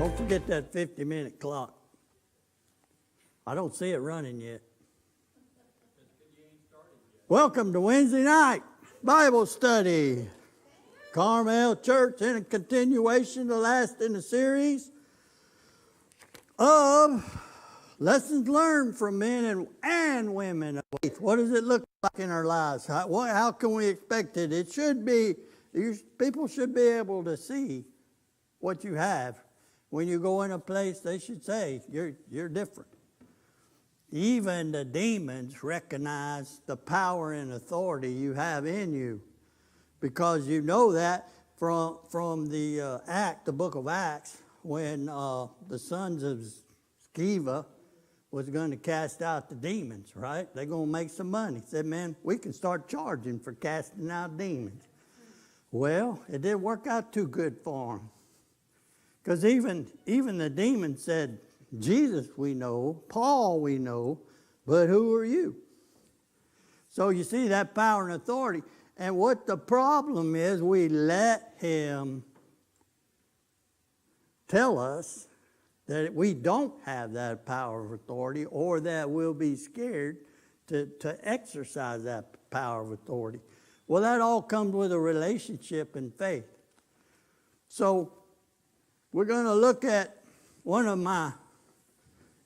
Don't forget that 50-minute clock. I don't see it running yet. Welcome to Wednesday night Bible study. Carmel Church in a continuation, the last in the series of lessons learned from men and women of faith. What does it look like in our lives? How can we expect it? It should be, people should be able to see what you have. When you go in a place, they should say, you're different. Even the demons recognize the power and authority you have in you, because you know that from the book of Acts, when the sons of Sceva was going to cast out the demons, right? They're going to make some money. Said, man, we can start charging for casting out demons. Well, it didn't work out too good for them. Because even the demons said, Jesus we know, Paul we know, but who are you? So you see that power and authority. And what the problem is, we let him tell us that we don't have that power of authority, or that we'll be scared to exercise that power of authority. Well, that all comes with a relationship and faith. So we're going to look at one of my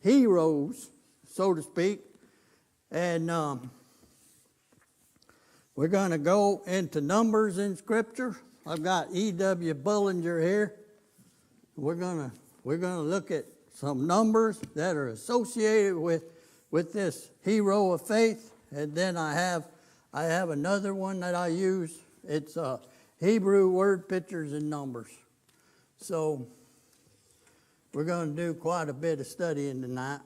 heroes, so to speak, and we're going to go into numbers in Scripture. I've got E.W. Bullinger here. We're going to look at some numbers that are associated with this hero of faith, and then I have another one that I use. It's Hebrew word pictures and numbers. So we're going to do quite a bit of studying tonight.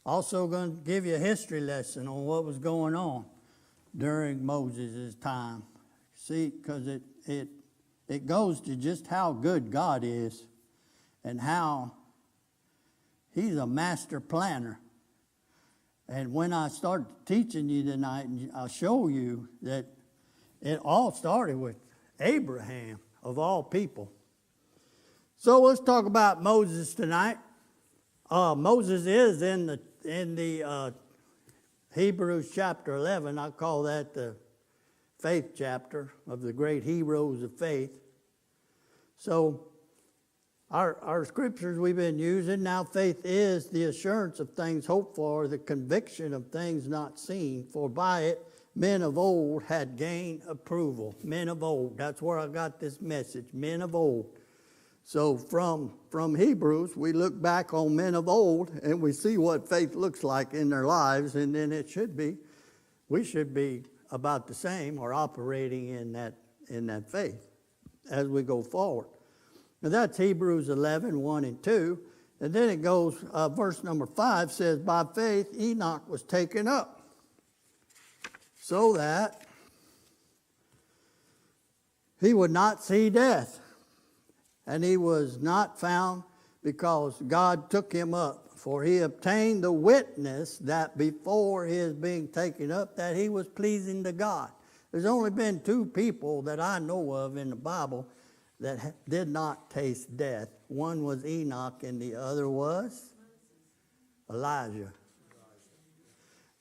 Also going to give you a history lesson on what was going on during Moses' time. See, because it goes to just how good God is and how he's a master planner. And when I start teaching you tonight, I'll show you that it all started with Abraham, of all people. So let's talk about Moses tonight. Moses is in the Hebrews chapter 11. I call that the faith chapter of the great heroes of faith. So our scriptures we've been using, now faith is the assurance of things hoped for, the conviction of things not seen. For by it men of old had gained approval. Men of old, that's where I got this message, men of old. So from Hebrews, we look back on men of old and we see what faith looks like in their lives, and then we should be about the same, or operating in that faith as we go forward. Now that's Hebrews 11, 1 and 2. And then it goes, verse number 5 says, by faith Enoch was taken up, so that he would not see death. And he was not found, because God took him up. For he obtained the witness that before his being taken up, that he was pleasing to God. There's only been two people that I know of in the Bible that did not taste death. One was Enoch and the other was Elijah.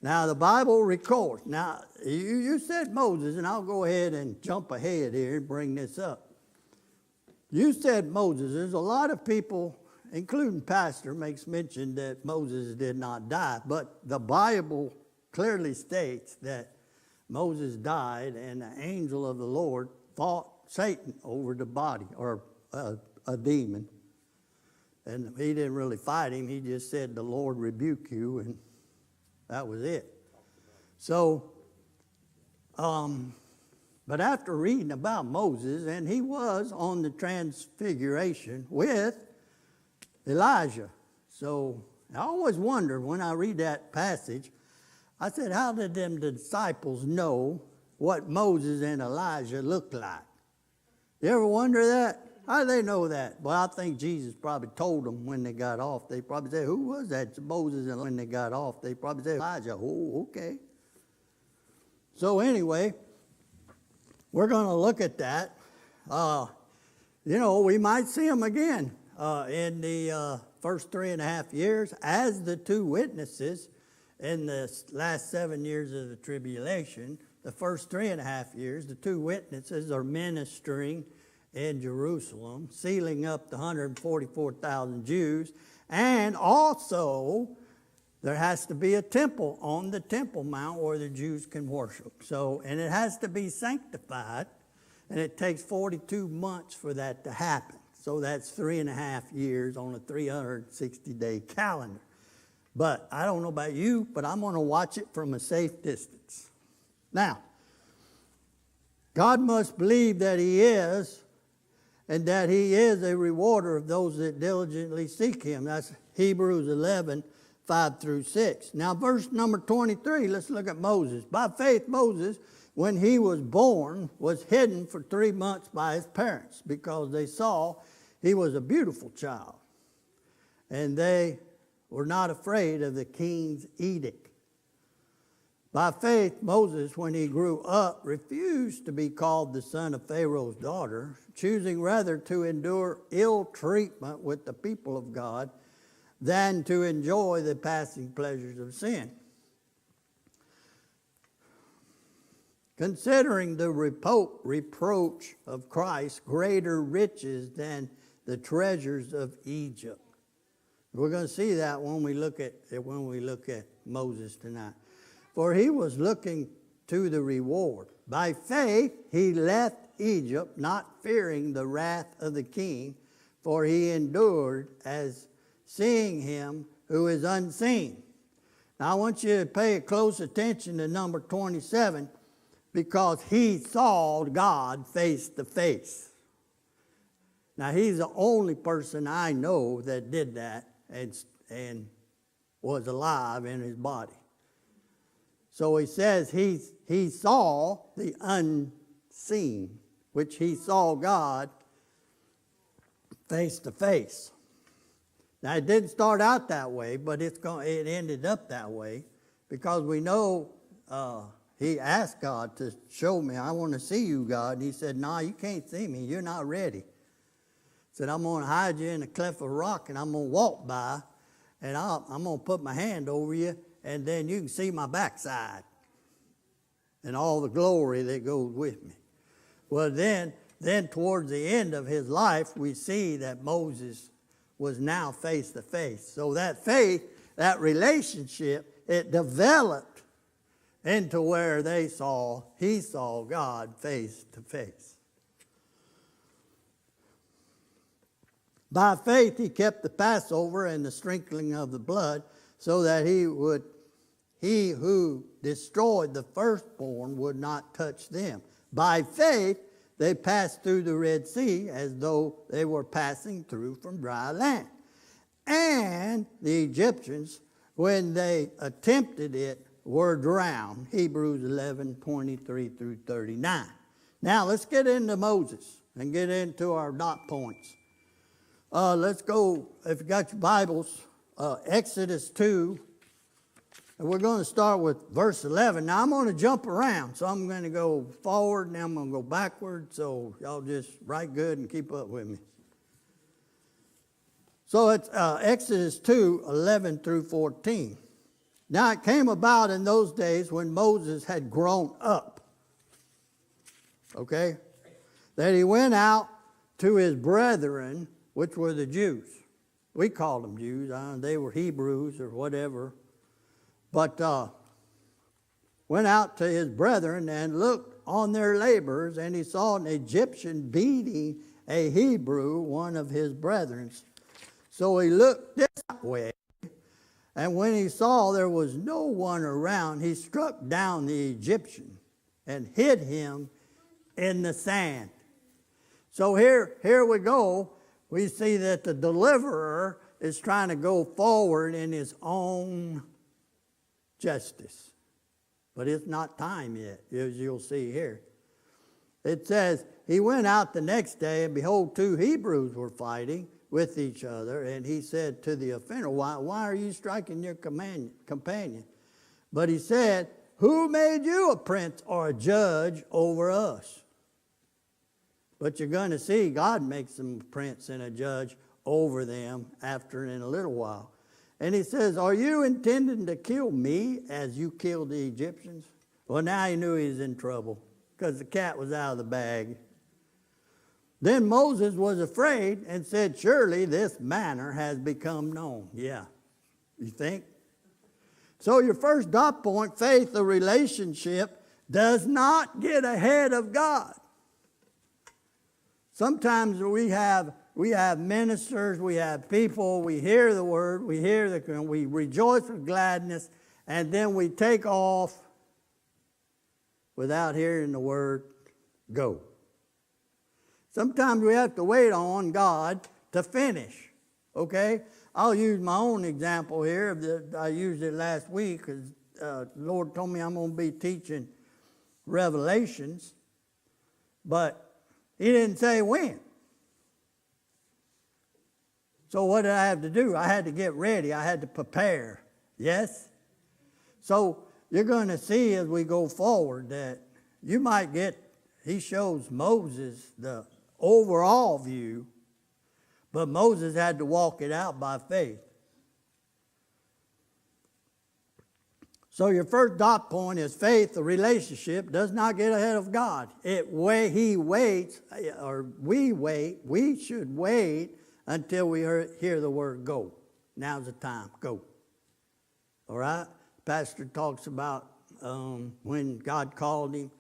Now the Bible records. Now you said Moses, and I'll go ahead and jump ahead here and bring this up. You said Moses. There's a lot of people, including pastor, makes mention that Moses did not die. But the Bible clearly states that Moses died, and the angel of the Lord fought Satan over the body, or a demon. And he didn't really fight him. He just said, the Lord rebuke you, and that was it. So, but after reading about Moses, and he was on the transfiguration with Elijah. So I always wondered when I read that passage, I said, how did them disciples know what Moses and Elijah looked like? You ever wonder that? How do they know that? Well, I think Jesus probably told them when they got off. They probably said, who was that? Moses. And when they got off, they probably said, Elijah. Oh, okay. So anyway, we're going to look at that. We might see them again. in the first 3.5 years as the two witnesses in the last 7 years of the tribulation. The first 3.5 years, the two witnesses are ministering in Jerusalem, sealing up the 144,000 Jews, and also there has to be a temple on the Temple Mount where the Jews can worship. So, and it has to be sanctified, and it takes 42 months for that to happen. So that's 3.5 years on a 360-day calendar. But I don't know about you, but I'm going to watch it from a safe distance. Now, God must believe that He is, and that He is a rewarder of those that diligently seek Him. That's Hebrews 11, 5 through 6. Now, verse number 23, let's look at Moses. By faith, Moses, when he was born, was hidden for 3 months by his parents because they saw he was a beautiful child. And they were not afraid of the king's edict. By faith, Moses, when he grew up, refused to be called the son of Pharaoh's daughter, choosing rather to endure ill treatment with the people of God than to enjoy the passing pleasures of sin. Considering the reproach of Christ greater riches than the treasures of Egypt. We're going to see that when we look at Moses tonight. For he was looking to the reward. By faith he left Egypt, not fearing the wrath of the king, for he endured as seeing him who is unseen. Now I want you to pay close attention to number 27, because he saw God face to face. Now he's the only person I know that did that and was alive in his body. So he says he saw the unseen, which he saw God face to face. Now it didn't start out that way, but it ended up that way, because we know he asked God to show me. I want to see you, God. And he said, no, you can't see me. You're not ready. He said, I'm going to hide you in a cleft of rock, and I'm going to walk by, and I'm going to put my hand over you, and then you can see my backside and all the glory that goes with me. Well, then towards the end of his life, we see that Moses was now face to face. So that faith, that relationship, it developed into where he saw God face to face. By faith he kept the Passover and the sprinkling of the blood, so that he who destroyed the firstborn would not touch them. By faith they passed through the Red Sea as though they were passing through from dry land. And the Egyptians, when they attempted it, were drowned. Hebrews 11, 23 through 39. Now let's get into Moses and get into our dot points. Let's go, if you got your Bibles, Exodus 2. And we're going to start with verse 11. Now I'm going to jump around. So I'm going to go forward and then I'm going to go backward. So y'all just write good and keep up with me. So it's Exodus 2, 11 through 14. Now it came about in those days when Moses had grown up, okay, that he went out to his brethren, which were the Jews. We called them Jews. They were Hebrews or whatever. But went out to his brethren and looked on their labors, and he saw an Egyptian beating a Hebrew, one of his brethren. So he looked this way, and when he saw there was no one around, he struck down the Egyptian and hid him in the sand. So here we go. We see that the deliverer is trying to go forward in his own justice. But it's not time yet, as you'll see here. It says, he went out the next day, and behold, 2 Hebrews were fighting with each other. And he said to the offender, why are you striking your companion? But he said, who made you a prince or a judge over us? But you're going to see God makes him a prince and a judge over them after in a little while. And he says, are you intending to kill me as you killed the Egyptians? Well, now he knew he was in trouble because the cat was out of the bag. Then Moses was afraid and said, surely this matter has become known. Yeah, you think? So your first dot point, faith, a relationship, does not get ahead of God. Sometimes we have ministers, we have people, we hear the word, we rejoice with gladness, and then we take off without hearing the word go. Sometimes we have to wait on God to finish, okay? I'll use my own example here. I used it last week because the Lord told me I'm going to be teaching Revelations, but he didn't say when. So what did I have to do? I had to get ready. I had to prepare. Yes? So you're going to see as we go forward that you might get, he shows Moses the overall view, but Moses had to walk it out by faith. So your first dot point is faith. The relationship does not get ahead of God. He waits, or we wait. We should wait until we hear the word go. Now's the time. Go. All right? Pastor talks about when God called him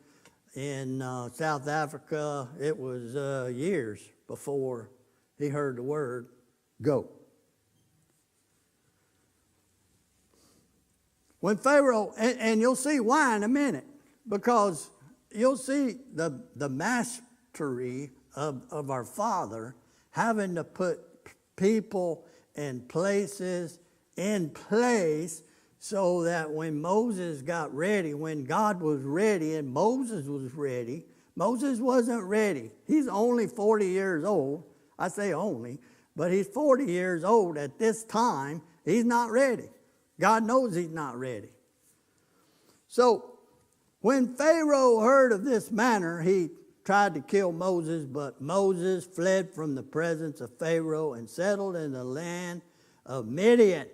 in South Africa. It was years before he heard the word go. When Pharaoh, and you'll see why in a minute, because you'll see the mastery of our Father having to put people and places in place so that when Moses got ready, when God was ready and Moses was ready, Moses wasn't ready. He's only 40 years old. I say only, but he's 40 years old at this time. He's not ready. God knows he's not ready. So when Pharaoh heard of this matter, he tried to kill Moses, but Moses fled from the presence of Pharaoh and settled in the land of Midian,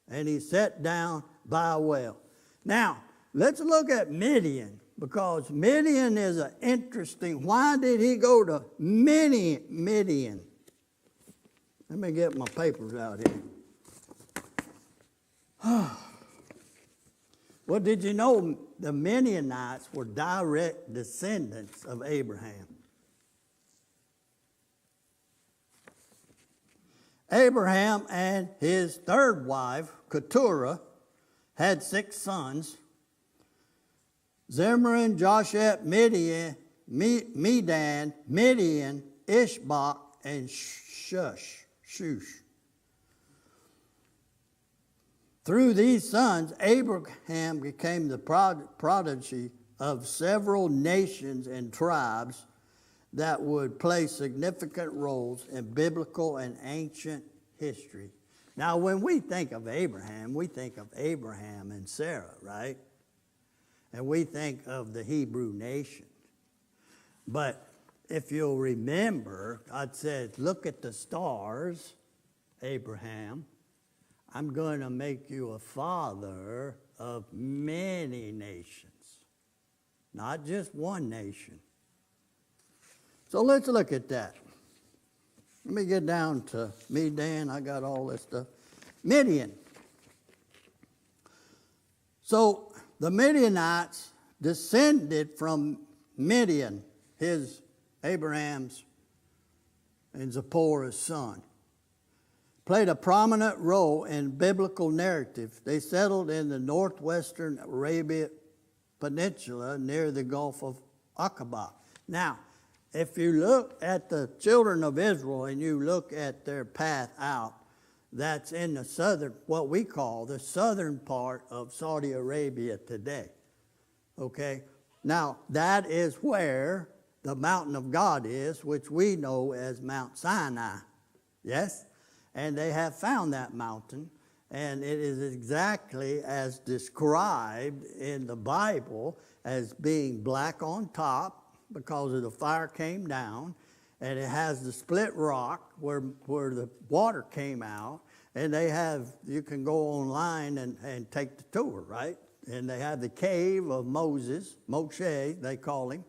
and he sat down by a well. Now, let's look at Midian, because Midian is an interesting. Why did he go to Midian? Let me get my papers out here. Well, did you know the Midianites were direct descendants of Abraham? Abraham and his third wife, Keturah, had 6 sons: Zimran, Josheb, Medan, Midian, Ishbak, and Shush. Through these sons, Abraham became the prodigy of several nations and tribes that would play significant roles in biblical and ancient history. Now, when we think of Abraham, we think of Abraham and Sarah, right? And we think of the Hebrew nation. But if you'll remember, God said, look at the stars, Abraham. I'm going to make you a father of many nations, not just one nation. So let's look at that. Let me get down to Midian. I got all this stuff. Midian. So the Midianites descended from Midian, Abraham's and Zipporah's son. Played a prominent role in biblical narrative. They settled in the northwestern Arabian Peninsula near the Gulf of Aqaba. Now, if you look at the children of Israel and you look at their path out, that's in the southern, what we call the southern part of Saudi Arabia today. Okay? Now, that is where the mountain of God is, which we know as Mount Sinai. Yes? And they have found that mountain, and it is exactly as described in the Bible as being black on top because of the fire came down, and it has the split rock where the water came out. And you can go online and take the tour, right? And they have the cave of Moses, Moshe, they call him.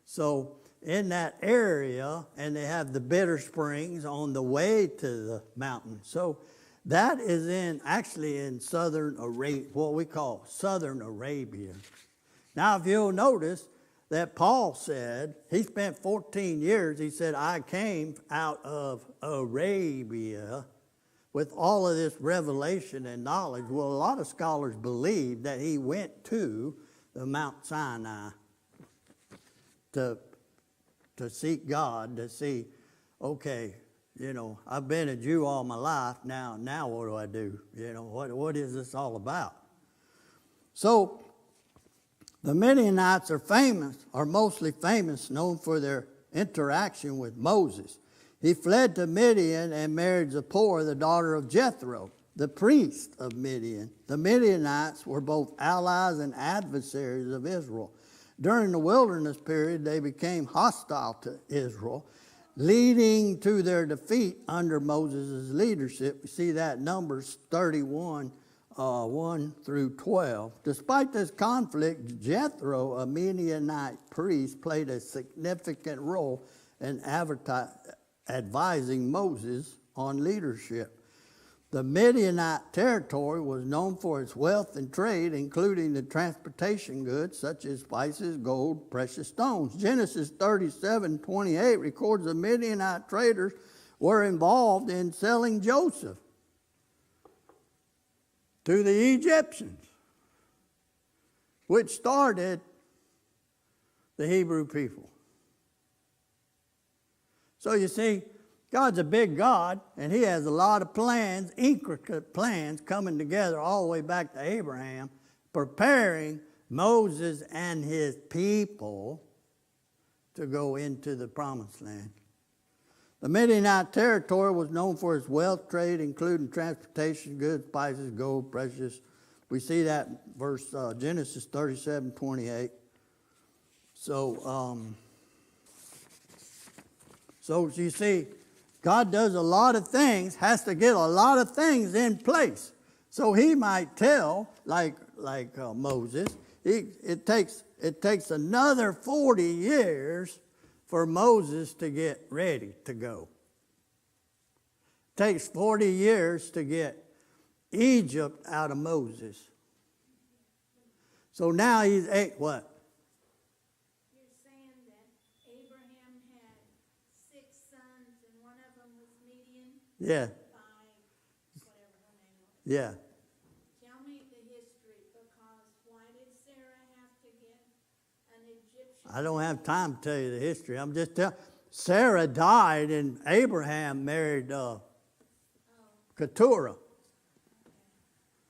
So in that area, and they have the bitter springs on the way to the mountain. So that is actually in southern Arabia, what we call southern Arabia. Now, if you'll notice that Paul said, he spent 14 years, he said, I came out of Arabia with all of this revelation and knowledge. Well, a lot of scholars believe that he went to the Mount Sinai to seek God, to see, okay, I've been a Jew all my life. Now what do I do? What is this all about? So the Midianites are mostly famous, known for their interaction with Moses. He fled to Midian and married Zipporah, the daughter of Jethro, the priest of Midian. The Midianites were both allies and adversaries of Israel. During the wilderness period, they became hostile to Israel, leading to their defeat under Moses' leadership. We see that in Numbers 31, 1 through 12. Despite this conflict, Jethro, a Midianite priest, played a significant role in advising Moses on leadership. The Midianite territory was known for its wealth and trade, including the transportation goods such as spices, gold, precious stones. Genesis 37:28 records the Midianite traders were involved in selling Joseph to the Egyptians, which started the Hebrew people. So you see, God's a big God, and he has a lot of plans, intricate plans, coming together all the way back to Abraham, preparing Moses and his people to go into the promised land. The Midianite territory was known for its wealth trade, including transportation, goods, spices, gold, precious. We see that verse Genesis 37:28. So you see, God does a lot of things, has to get a lot of things in place. So he might tell, like Moses, it takes another 40 years for Moses to get ready to go. It takes 40 years to get Egypt out of Moses. So now he's what? Yeah. Yeah. Tell me the history, because why did Sarah have to get an Egyptian? I don't have time to tell you the history. I'm just telling. Sarah died and Abraham married Keturah.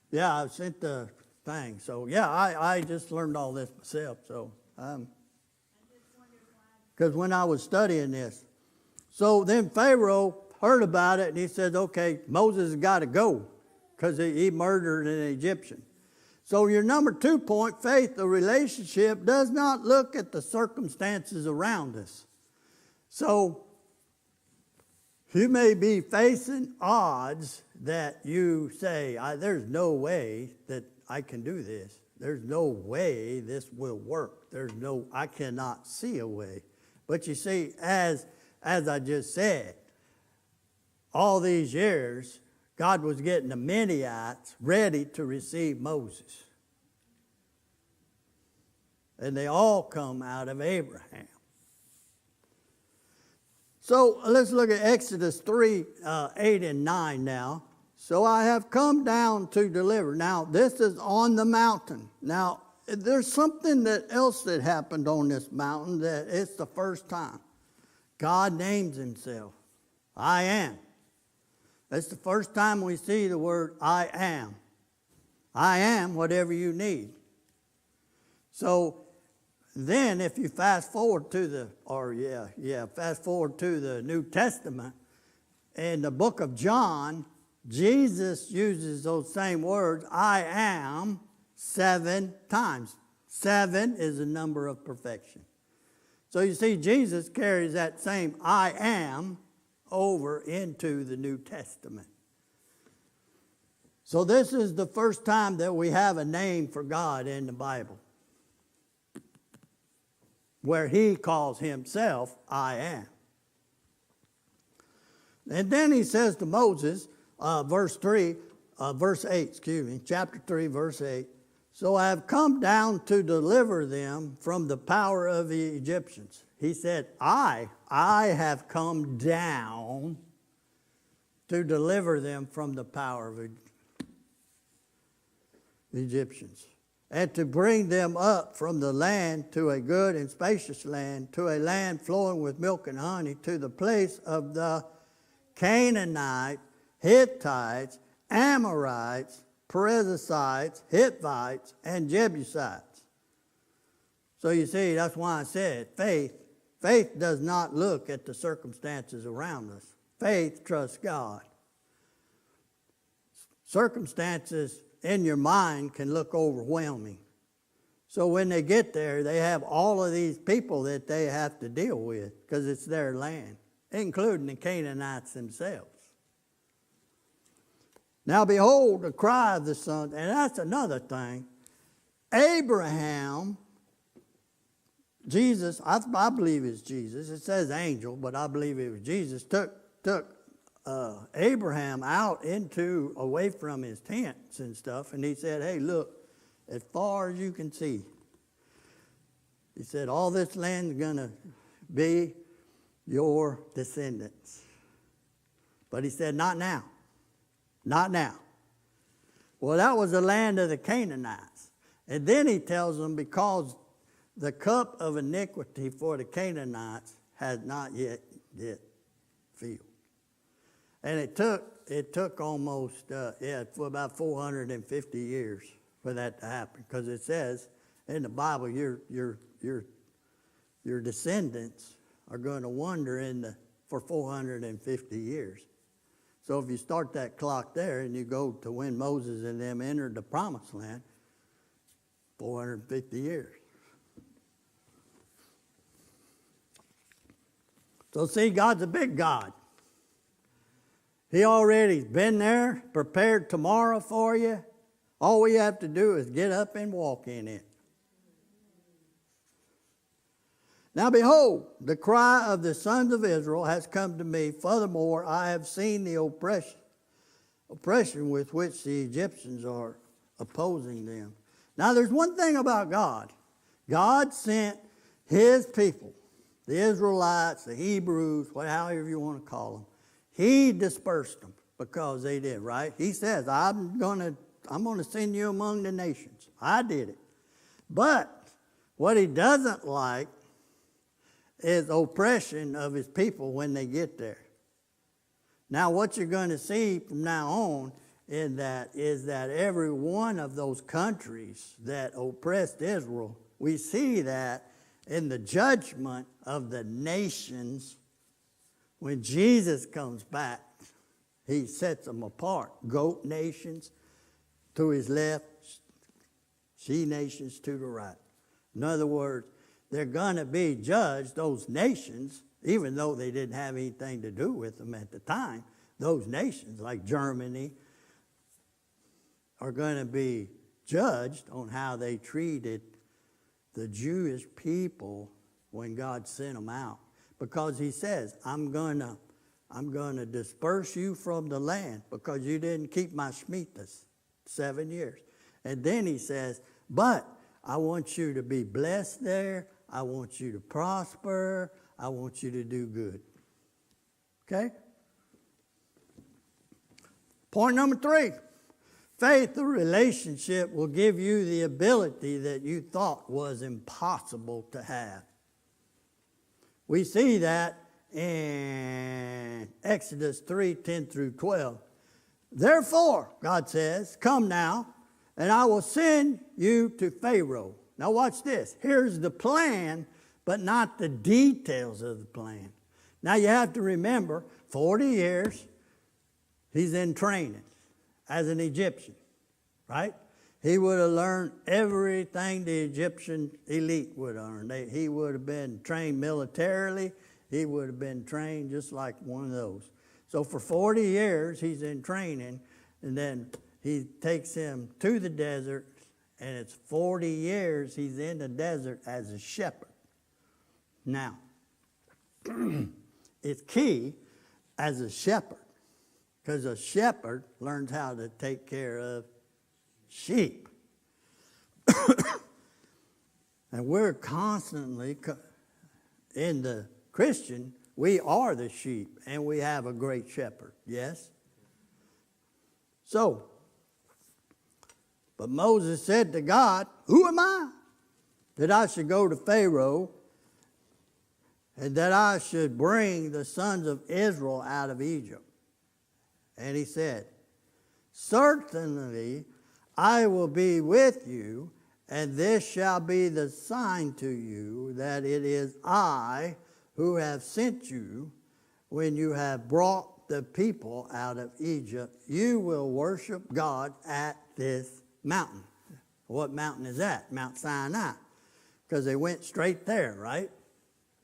Yeah, I sent the thing. So yeah, I just learned all this myself. So because when I was studying this, so then Pharaoh heard about it, and he said, okay, Moses has got to go because he murdered an Egyptian. So your number 2 point, faith, the relationship, does not look at the circumstances around us. So you may be facing odds that you say, there's no way that I can do this. There's no way this will work. I cannot see a way. But you see, as I just said, all these years, God was getting the Midianites ready to receive Moses. And they all come out of Abraham. So let's look at Exodus 3, 8 and 9 now. So I have come down to deliver. Now, this is on the mountain. Now, there's something else that happened on this mountain that it's the first time. God names himself. I am. That's the first time we see the word I am. I am whatever you need. So then if you fast forward to the New Testament, in the book of John, Jesus uses those same words, I am, 7 times. 7 is a number of perfection. So you see, Jesus carries that same I am over into the New Testament. So this is the first time that we have a name for God in the Bible, where he calls himself I am. And then he says to Moses, verse 8, chapter 3, verse 8, so I have come down to deliver them from the power of the Egyptians. He said, I have come down to deliver them from the power of the Egyptians, and to bring them up from the land to a good and spacious land, to a land flowing with milk and honey, to the place of the Canaanites, Hittites, Amorites, Perizzites, Hittites, and Jebusites. So you see, that's why I said faith does not look at the circumstances around us. Faith trusts God. Circumstances in your mind can look overwhelming. So when they get there, they have all of these people that they have to deal with because it's their land, including the Canaanites themselves. Now behold, the cry of the son, and that's another thing. Abraham, Jesus, I believe it's Jesus. It says angel, but I believe it was Jesus, took Abraham out away from his tents and stuff, and he said, hey, look, as far as you can see, he said, all this land's going to be your descendants. But he said, not now. Not now. Well, that was the land of the Canaanites. And then he tells them, because the cup of iniquity for the Canaanites has not yet filled. And it took almost, for about 450 years for that to happen. Because it says in the Bible, your descendants are going to wander for 450 years. So if you start that clock there and you go to when Moses and them entered the promised land, 450 years. So see, God's a big God. He already been there, prepared tomorrow for you. All we have to do is get up and walk in it. Now behold, the cry of the sons of Israel has come to me. Furthermore, I have seen the oppression with which the Egyptians are opposing them. Now there's one thing about God. God sent his people, the Israelites, the Hebrews, however you want to call them. He dispersed them because they did, right? He says, I'm going to send you among the nations. I did it. But what he doesn't like is oppression of his people when they get there. Now what you're going to see from now on is that every one of those countries that oppressed Israel, we see that in the judgment of the nations. When Jesus comes back, he sets them apart. Goat nations to his left, she nations to the right. In other words, they're going to be judged, those nations, even though they didn't have anything to do with them at the time. Those nations, like Germany, are going to be judged on how they treated the Jewish people when God sent them out. Because he says, I'm going to disperse you from the land because you didn't keep my Shemitahs 7 years. And then he says, but I want you to be blessed there. I want you to prosper. I want you to do good. Okay? Point number 3. Faith, the relationship, will give you the ability that you thought was impossible to have. We see that in Exodus 3:10 through 12. Therefore, God says, come now, and I will send you to Pharaoh. Now watch this. Here's the plan, but not the details of the plan. Now you have to remember, 40 years, he's in training as an Egyptian, right? He would have learned everything the Egyptian elite would have learned. He would have been trained militarily. He would have been trained just like one of those. So for 40 years, he's in training, and then he takes him to the desert, and it's 40 years he's in the desert as a shepherd. Now, it's key as a shepherd, because a shepherd learns how to take care of sheep. And we're constantly, in the Christian, we are the sheep, and we have a great shepherd, yes? So, but Moses said to God, who am I that I should go to Pharaoh and that I should bring the sons of Israel out of Egypt? And he said, certainly I will be with you, and this shall be the sign to you that it is I who have sent you. When you have brought the people out of Egypt, you will worship God at this mountain. What mountain is that? Mount Sinai. Because they went straight there, right?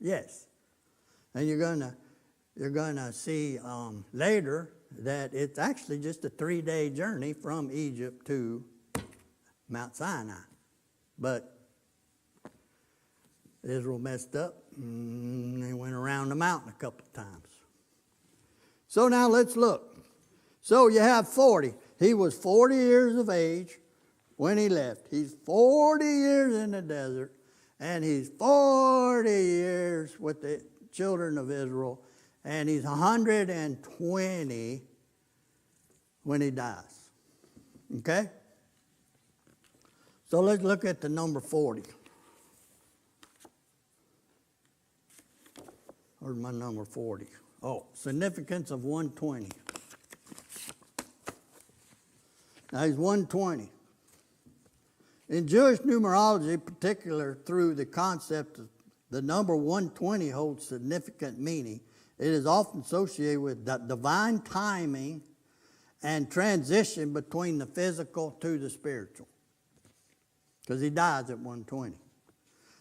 Yes. And you're gonna see later that it's actually just a 3-day journey from Egypt to Mount Sinai. But Israel messed up, and they went around the mountain a couple of times. So now let's look. So you have 40. He was 40 years of age when he left. He's 40 years in the desert, and he's 40 years with the children of Israel, and he's 120 when he dies. Okay? So let's look at the number 40. Where's my number 40? Oh, significance of 120. Now he's 120. In Jewish numerology, particular through the concept of the number 120 holds significant meaning. It is often associated with divine timing and transition between the physical to the spiritual. Because he dies at 120.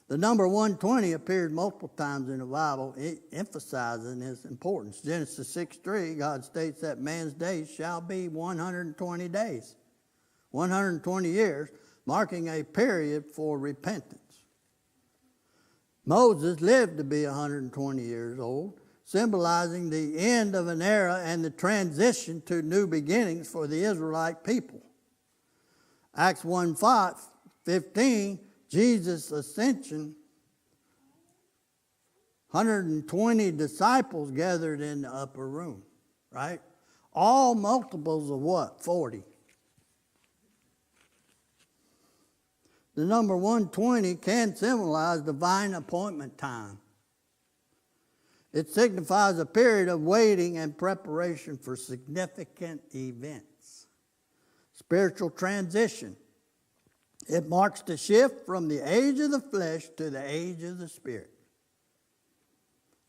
The number 120 appears multiple times in the Bible, emphasizing its importance. Genesis 6:3, God states that man's days shall be 120 days. 120 years, marking a period for repentance. Moses lived to be 120 years old, symbolizing the end of an era and the transition to new beginnings for the Israelite people. Acts 1:15, Jesus' ascension, 120 disciples gathered in the upper room, right? All multiples of what? 40. The number 120 can symbolize divine appointment time. It signifies a period of waiting and preparation for significant events. Spiritual transition. It marks the shift from the age of the flesh to the age of the spirit,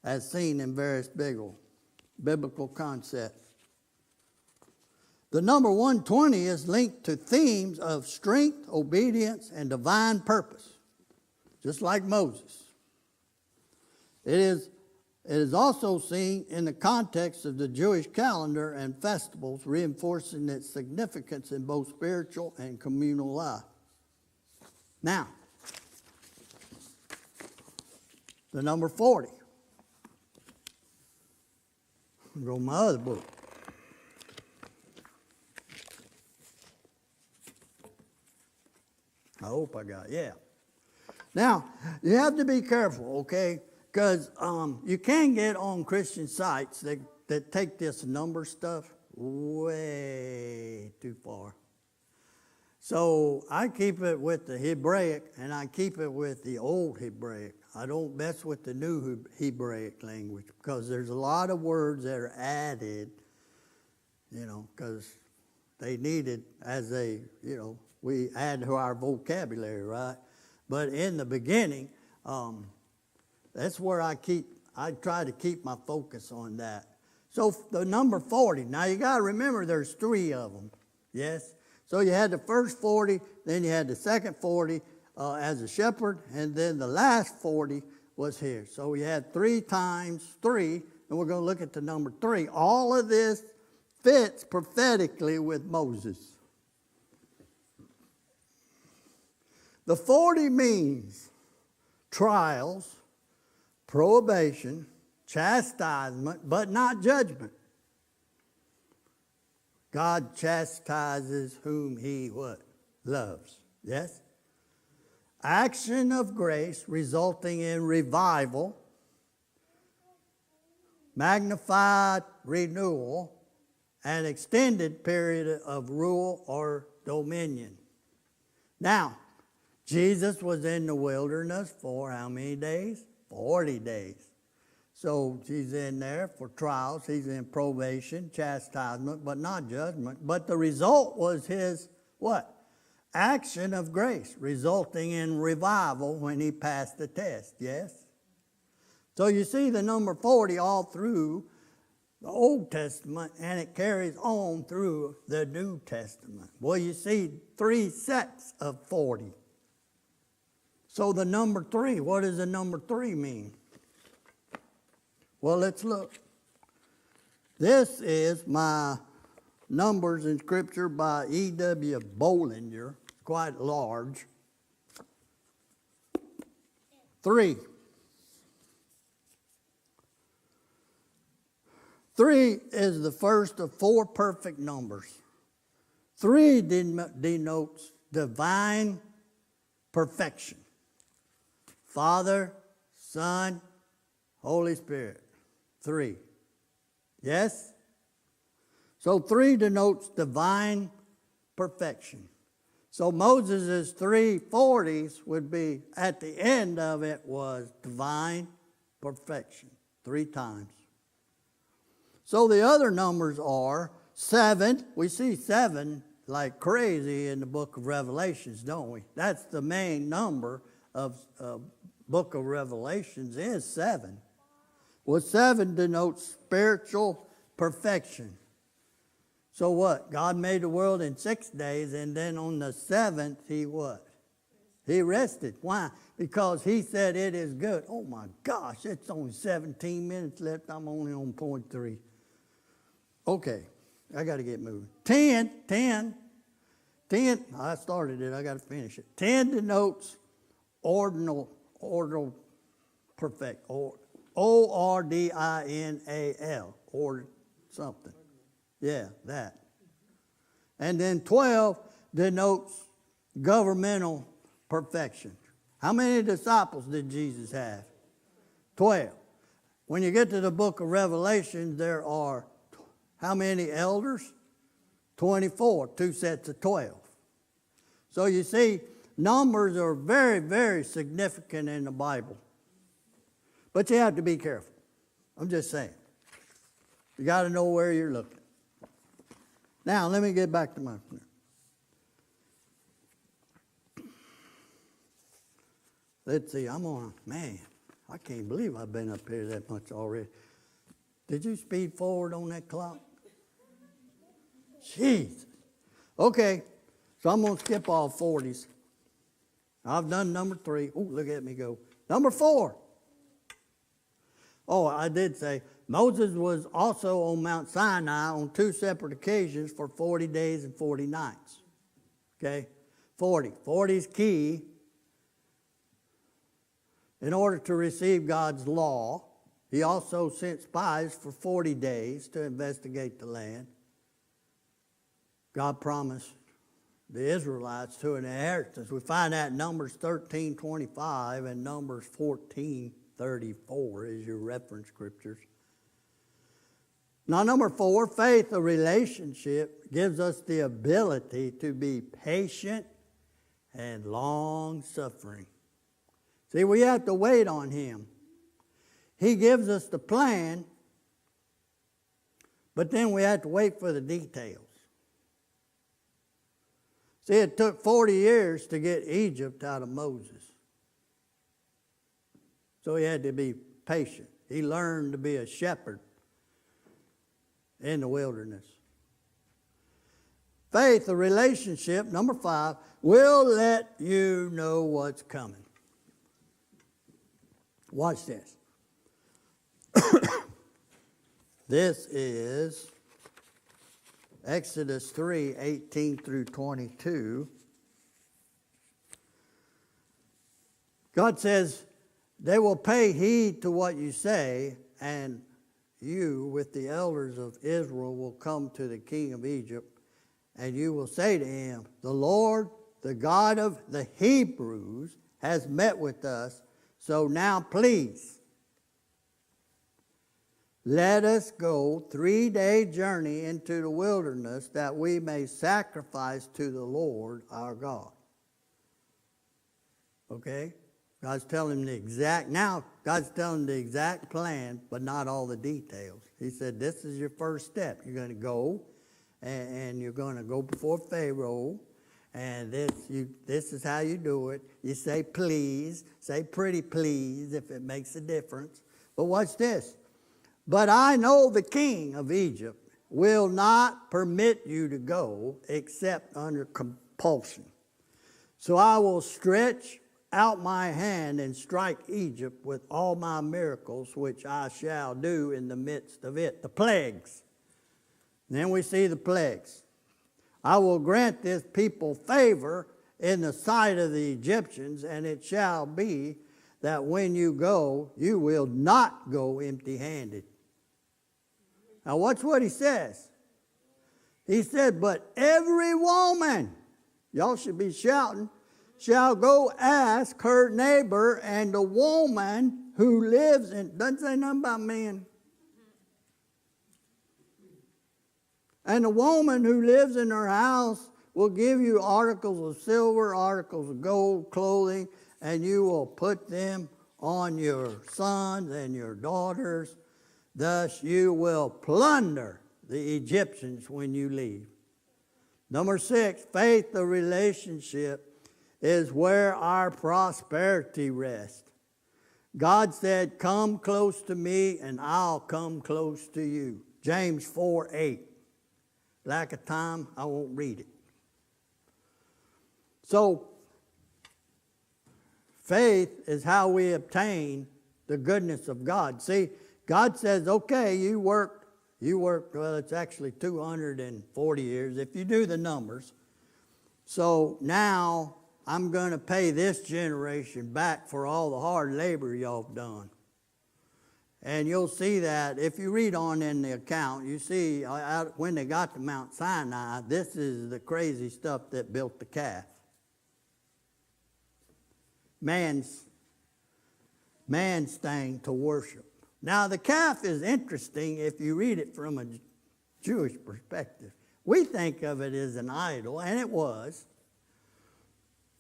as seen in various biblical concepts. The number 120 is linked to themes of strength, obedience, and divine purpose, just like Moses. It is also seen in the context of the Jewish calendar and festivals, reinforcing its significance in both spiritual and communal life. Now, the number 40. I'll go to my other book. I hope I got it. Yeah. Now, you have to be careful, okay? Because you can get on Christian sites that take this number stuff way too far. So I keep it with the Hebraic, and I keep it with the old Hebraic. I don't mess with the new Hebraic language, because there's a lot of words that are added, because they need it as we add to our vocabulary, right? But in the beginning, that's where I try to keep my focus on that. So the number 40, now you got to remember there's 3 of them, yes? So you had the first 40, then you had the second 40 as a shepherd, and then the last 40 was here. So we had 3 times 3, and we're going to look at the number 3. All of this fits prophetically with Moses. The 40 means trials, probation, chastisement, but not judgment. God chastises whom he what? Loves. Yes? Action of grace resulting in revival, magnified renewal, an extended period of rule or dominion. Now, Jesus was in the wilderness for how many days? 40 days. So he's in there for trials. He's in probation, chastisement, but not judgment. But the result was his what? Action of grace, resulting in revival when he passed the test. Yes? So you see the number 40 all through the Old Testament, and it carries on through the New Testament. Well, you see 3 sets of 40. So the number 3, what does the number 3 mean? Well, let's look. This is my Numbers in Scripture by E.W. Bollinger. Quite large. 3. 3 is the first of 4 perfect numbers. 3 denotes divine perfection. Father, Son, Holy Spirit. 3. Yes? So 3 denotes divine perfection. So Moses' 3 40s would be, at the end of it was divine perfection. 3 times. So the other numbers are 7. We see 7 like crazy in the book of Revelations, don't we? That's the main number of book of Revelations is 7. Well, 7 denotes spiritual perfection. So what? God made the world in 6 days, and then on the 7th, he what? He rested. Why? Because he said it is good. Oh my gosh, it's only 17 minutes left. I'm only on point 3. Okay, I got to get moving. 10, I started it, I got to finish it. 10 denotes ordinal perfect, Ordinal, or something. Yeah, that. And then 12 denotes governmental perfection. How many disciples did Jesus have? 12. When you get to the book of Revelation, there are how many elders? 24, 2 sets of 12. So you see, numbers are very, very significant in the Bible. But you have to be careful. I'm just saying. You got to know where you're looking. Now, let me get back to my... Let's see, man, I can't believe I've been up here that much already. Did you speed forward on that clock? Jeez. Okay, so I'm going to skip all 40s. I've done number 3. Oh, look at me go. Number 4. Oh, I did say, Moses was also on Mount Sinai on 2 separate occasions for 40 days and 40 nights. Okay? 40. 40 is key. In order to receive God's law, he also sent spies for 40 days to investigate the land. God promised the Israelites to an inheritance. We find that in Numbers 13:25 and Numbers 14:34 is your reference scriptures. Now, number 4, faith, a relationship, gives us the ability to be patient and long-suffering. See, we have to wait on him. He gives us the plan, but then we have to wait for the details. See, it took 40 years to get Egypt out of Moses. So he had to be patient. He learned to be a shepherd in the wilderness. Faith, a relationship, number 5, will let you know what's coming. Watch this. This is Exodus 3, 18 through 22. God says, they will pay heed to what you say, and you with the elders of Israel will come to the king of Egypt, and you will say to him, the Lord, the God of the Hebrews, has met with us, so now please, let us go 3-day journey into the wilderness that we may sacrifice to the Lord our God. Okay? God's telling the exact plan, but not all the details. He said, this is your first step. You're going to go, and you're going to go before Pharaoh, and this is how you do it. You say please, say pretty please if it makes a difference. But watch this. But I know the king of Egypt will not permit you to go except under compulsion. So I will stretch out my hand and strike Egypt with all my miracles, which I shall do in the midst of it. The plagues. And then we see the plagues. I will grant this people favor in the sight of the Egyptians, and it shall be that when you go, you will not go empty-handed. Now watch what he says. He said, but every woman, y'all should be shouting, shall go ask her neighbor, and the woman who lives in, doesn't say nothing about men. And the woman who lives in her house will give you articles of silver, articles of gold, clothing, and you will put them on your sons and your daughters. Thus you will plunder the Egyptians when you leave. Number 6, faith, the relationship, is where our prosperity rests. God said, come close to me and I'll come close to you. James 4:8. Lack of time, I won't read it. So, faith is how we obtain the goodness of God. See, God says, okay, you worked, well, it's actually 240 years if you do the numbers. So now I'm going to pay this generation back for all the hard labor y'all have done. And you'll see that if you read on in the account, you see when they got to Mount Sinai, this is the crazy stuff that built the calf. Man's thing to worship. Now the calf is interesting if you read it from a Jewish perspective. We think of it as an idol, and it was.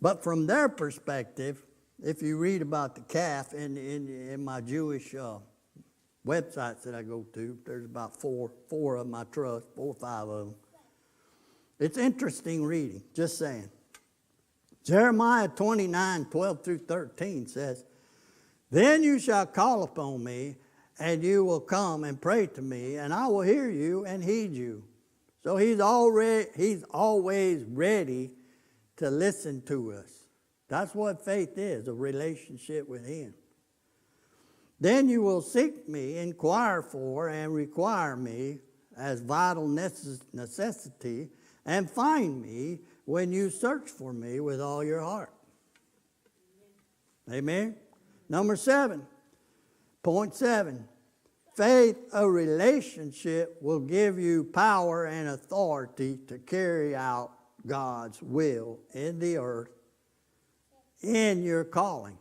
But from their perspective, if you read about the calf in my Jewish websites that I go to, there's about four of them I trust, 4 or 5 of them. It's interesting reading, just saying. Jeremiah 29:12 through 13 says, then you shall call upon me, and you will come and pray to me, and I will hear you and heed you. So he's always ready to listen to us. That's what faith is, a relationship with him. Then you will seek me, inquire for, and require me as vital necessity, and find me when you search for me with all your heart. Amen? Number 7, point 7. Faith, a relationship, will give you power and authority to carry out God's will in the earth in your calling.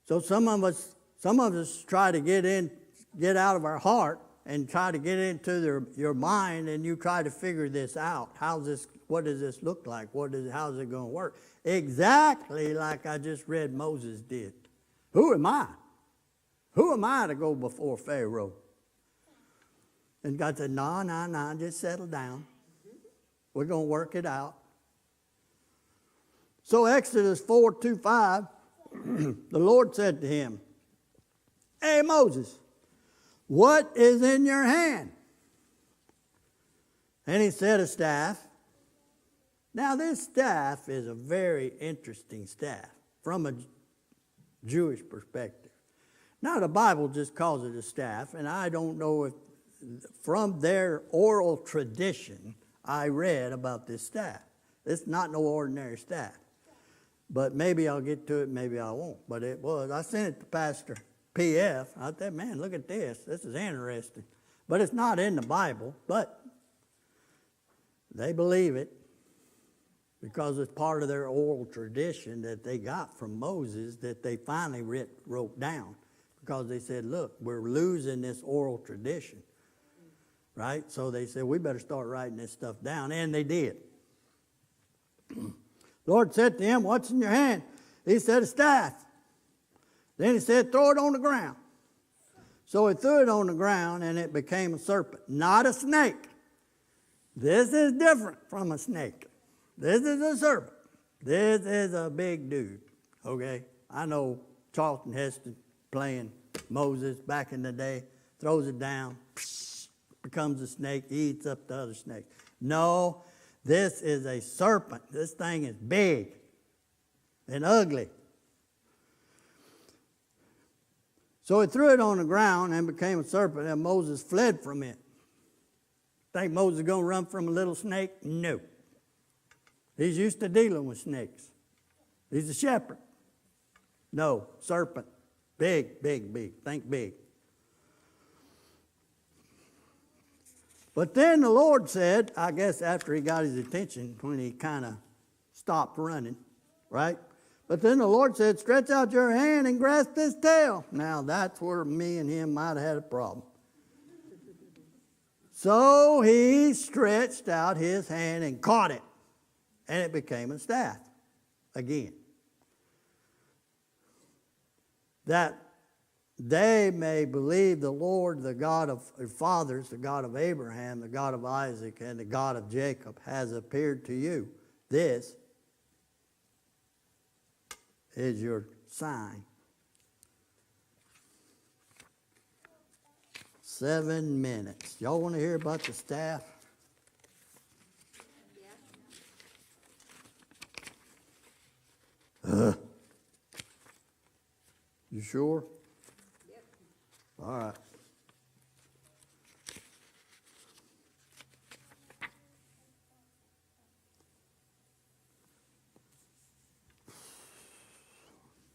So some of us try to get out of our heart and try to get into your mind, and you try to figure this out. What does this look like? How's it going to work? Exactly like I just read Moses did. Who am I? Who am I to go before Pharaoh? And God said, no, just settle down. We're going to work it out. So Exodus 4:2-5, the Lord said to him, hey, Moses, what is in your hand? And he set a staff. Now this staff is a very interesting staff from a Jewish perspective. Now the Bible just calls it a staff, and I don't know if from their oral tradition I read about this staff. It's not no ordinary staff. But maybe I'll get to it, maybe I won't. But it was. I sent it to Pastor P.F. I said, man, look at this. This is interesting. But it's not in the Bible, but they believe it because it's part of their oral tradition that they got from Moses that they finally wrote down. Because they said, look, we're losing this oral tradition. Right? So they said, we better start writing this stuff down. And they did. Lord said to him, what's in your hand? He said, a staff. Then he said, throw it on the ground. So he threw it on the ground and it became a serpent, not a snake. This is different from a snake. This is a serpent. This is a big dude. Okay? I know Charlton Heston playing Moses back in the day, throws it down, becomes a snake, eats up the other snake. No. This is a serpent. This thing is big and ugly. So he threw it on the ground and became a serpent, and Moses fled from it. Think Moses is going to run from a little snake? No. He's used to dealing with snakes. He's a shepherd. No, serpent. Big, big, big. Think big. But then the Lord said, I guess after he got his attention, when he kind of stopped running, right? But then the Lord said, stretch out your hand and grasp his tail. Now that's where me and him might have had a problem. So he stretched out his hand and caught it. And it became a staff again. That they may believe the Lord, the God of their fathers, the God of Abraham, the God of Isaac, and the God of Jacob has appeared to you. This is your sign. 7 minutes. Y'all want to hear about the staff? You sure? All right.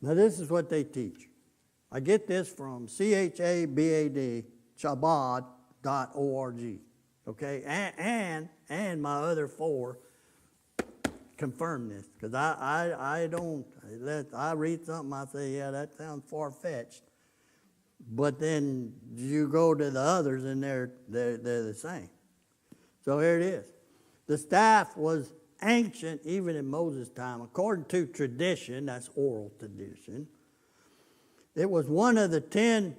Now this is what they teach. I get this from CHABAD, Chabad.org. Okay? And my other 4 confirm this. Because I read something, I say, yeah, that sounds far-fetched. But then you go to the others and they're the same. So here it is. The staff was ancient even in Moses' time. According to tradition, that's oral tradition, it was one of the 10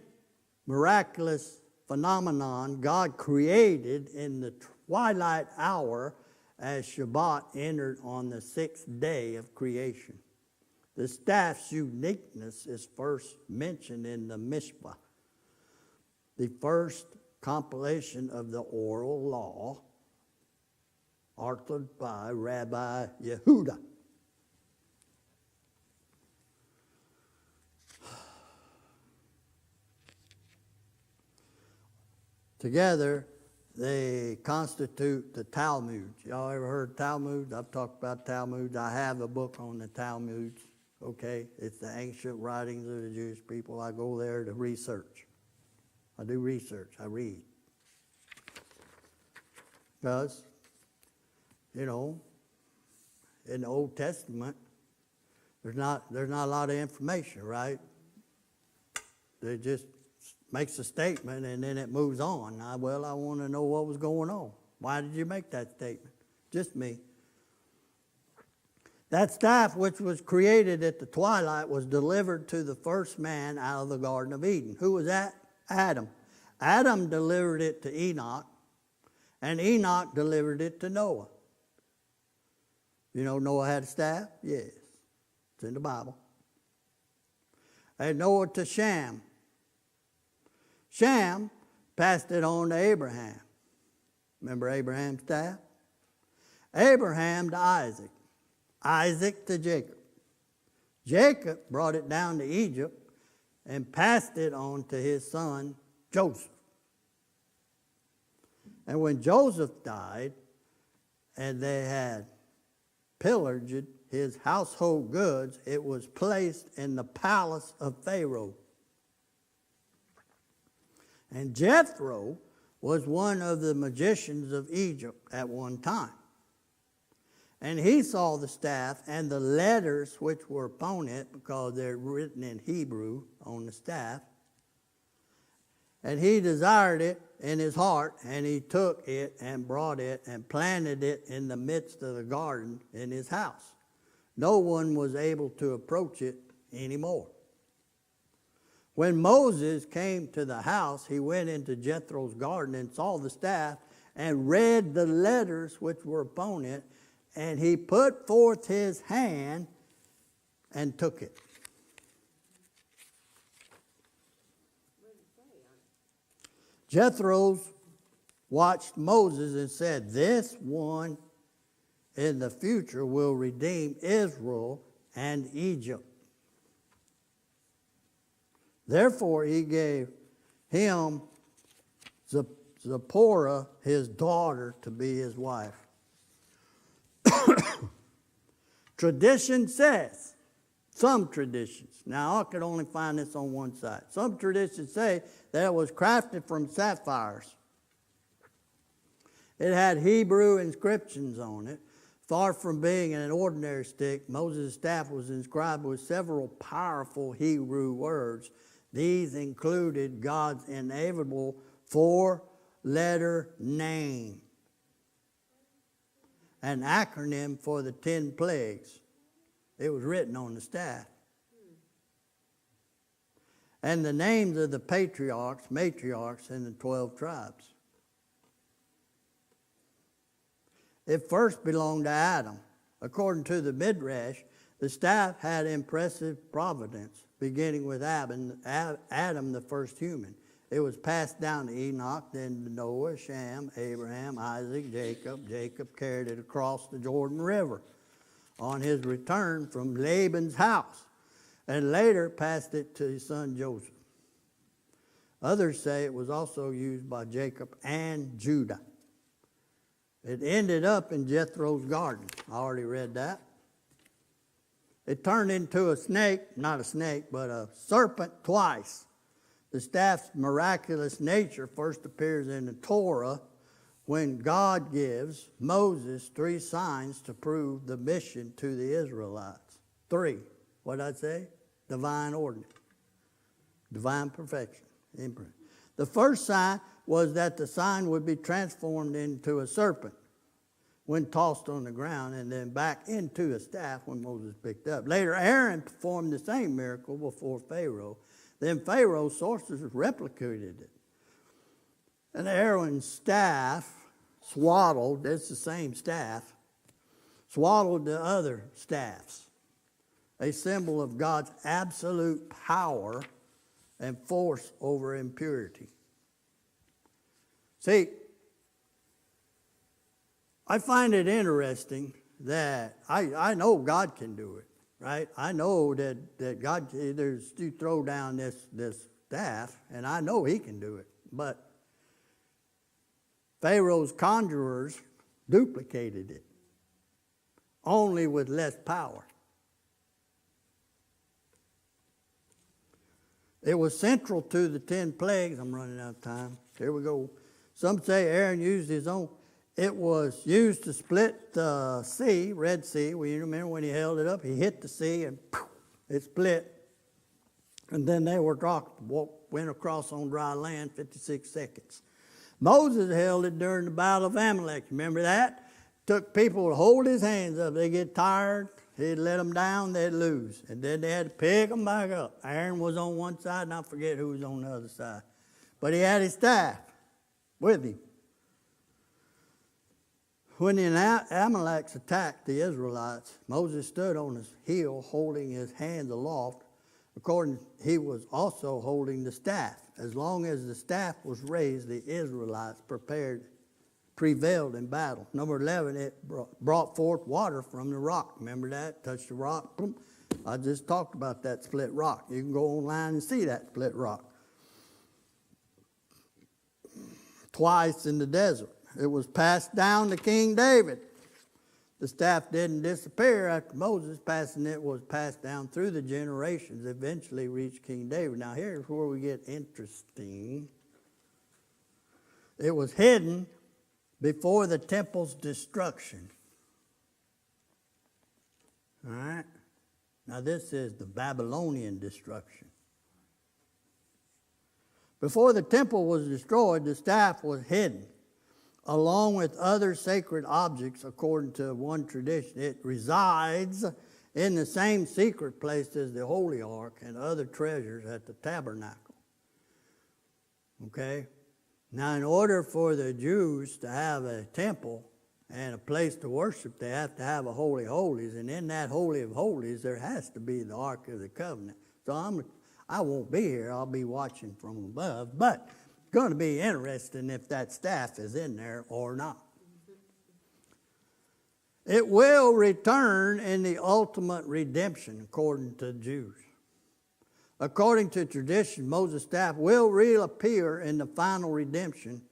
miraculous phenomenon God created in the twilight hour as Shabbat entered on the 6th day of creation. The staff's uniqueness is first mentioned in the Mishpah, the first compilation of the oral law, authored by Rabbi Yehuda. Together, they constitute the Talmud. Y'all ever heard Talmud? I've talked about Talmud. I have a book on the Talmud. Okay, it's the ancient writings of the Jewish people. I go there to research. I do research. I read. Because, you know, in the Old Testament, there's not a lot of information, right? They just makes a statement and then it moves on. I want to know what was going on. Why did you make that statement? Just me. That staff, which was created at the twilight, was delivered to the first man out of the Garden of Eden. Who was that? Adam. Adam delivered it to Enoch, and Enoch delivered it to Noah. You know Noah had a staff? Yes. It's in the Bible. And Noah to Shem. Shem passed it on to Abraham. Remember Abraham's staff? Abraham to Isaac. Isaac to Jacob. Jacob brought it down to Egypt and passed it on to his son Joseph. And when Joseph died and they had pillaged his household goods, it was placed in the palace of Pharaoh. And Jethro was one of the magicians of Egypt at one time. And he saw the staff and the letters which were upon it, because they're written in Hebrew on the staff. And he desired it in his heart, and he took it and brought it and planted it in the midst of the garden in his house. No one was able to approach it anymore. When Moses came to the house, he went into Jethro's garden and saw the staff and read the letters which were upon it, and he put forth his hand and took it. Jethro watched Moses and said, "This one in the future will redeem Israel and Egypt." Therefore he gave him Zipporah, his daughter, to be his wife. Tradition says, some traditions, now I could only find this on one side. Some traditions say that it was crafted from sapphires. It had Hebrew inscriptions on it. Far from being an ordinary stick, Moses' staff was inscribed with several powerful Hebrew words. These included God's inevitable four-letter name, an acronym for the 10 plagues. It was written on the staff. And the names of the patriarchs, matriarchs, and the 12 tribes. It first belonged to Adam. According to the Midrash, the staff had impressive providence, beginning with Adam, the first human. It was passed down to Enoch, then to Noah, Shem, Abraham, Isaac, Jacob. Jacob carried it across the Jordan River on his return from Laban's house, and later passed it to his son Joseph. Others say it was also used by Jacob and Judah. It ended up in Jethro's garden. I already read that. It turned into a snake, not a snake, but a serpent twice. The staff's miraculous nature first appears in the Torah when God gives Moses 3 signs to prove the mission to the Israelites. 3. What did I say? Divine ordinance. Divine perfection. Imprint. The first sign was that the sign would be transformed into a serpent when tossed on the ground, and then back into a staff when Moses picked up. Later, Aaron performed the same miracle before Pharaoh. Then Pharaoh's sorcerers replicated it. And Aaron's staff swaddled, it's the same staff, swaddled the other staffs, a symbol of God's absolute power and force over impurity. See, I find it interesting that I know God can do it, right? I know that God, you throw down this staff, and I know he can do it. But Pharaoh's conjurers duplicated it, only with less power. It was central to the 10 plagues. I'm running out of time. Here we go. Some say Aaron used his own. It was used to split the sea, Red Sea. Well, you remember when he held it up, he hit the sea and it split. And then they went across on dry land 56 seconds. Moses held it during the Battle of Amalek. Remember that? Took people to hold his hands up. They get tired. He'd let them down, they'd lose. And then they had to pick them back up. Aaron was on one side, and I forget who was on the other side. But he had his staff with him. When the Amaleks attacked the Israelites, Moses stood on his heel holding his hands aloft. He was also holding the staff. As long as the staff was raised, the Israelites prepared prevailed in battle. Number 11, it brought forth water from the rock. Remember that? Touched the rock. Boom. I just talked about that split rock. You can go online and see that split rock. Twice in the desert. It was passed down to King David. The staff didn't disappear after Moses passing it, was passed down through the generations, eventually reached King David. Now here's where we get interesting. It was hidden before the temple's destruction. All right? Now this is the Babylonian destruction. Before the temple was destroyed, the staff was hidden, along with other sacred objects, according to one tradition. It resides in the same secret place as the Holy Ark and other treasures at the tabernacle. Okay? Now, in order for the Jews to have a temple and a place to worship, they have to have a Holy of Holies. And in that Holy of Holies, there has to be the Ark of the Covenant. So I won't be here. I'll be watching from above. But it's going to be interesting if that staff is in there or not. It will return in the ultimate redemption, according to the Jews. According to tradition, Moses' staff will reappear in the final redemption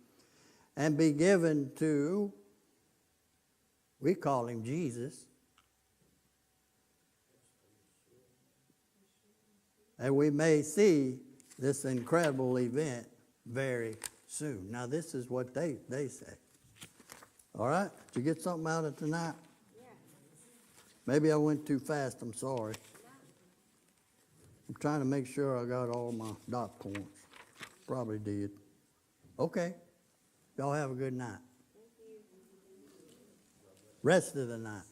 and be given to, we call him Jesus. And we may see this incredible event very soon. Now, this is what they say. All right? Did you get something out of tonight? Yeah. Maybe I went too fast. I'm sorry. I'm trying to make sure I got all my dot points. Probably did. Okay. Y'all have a good night. Rest of the night.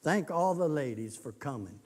Thank all the ladies for coming.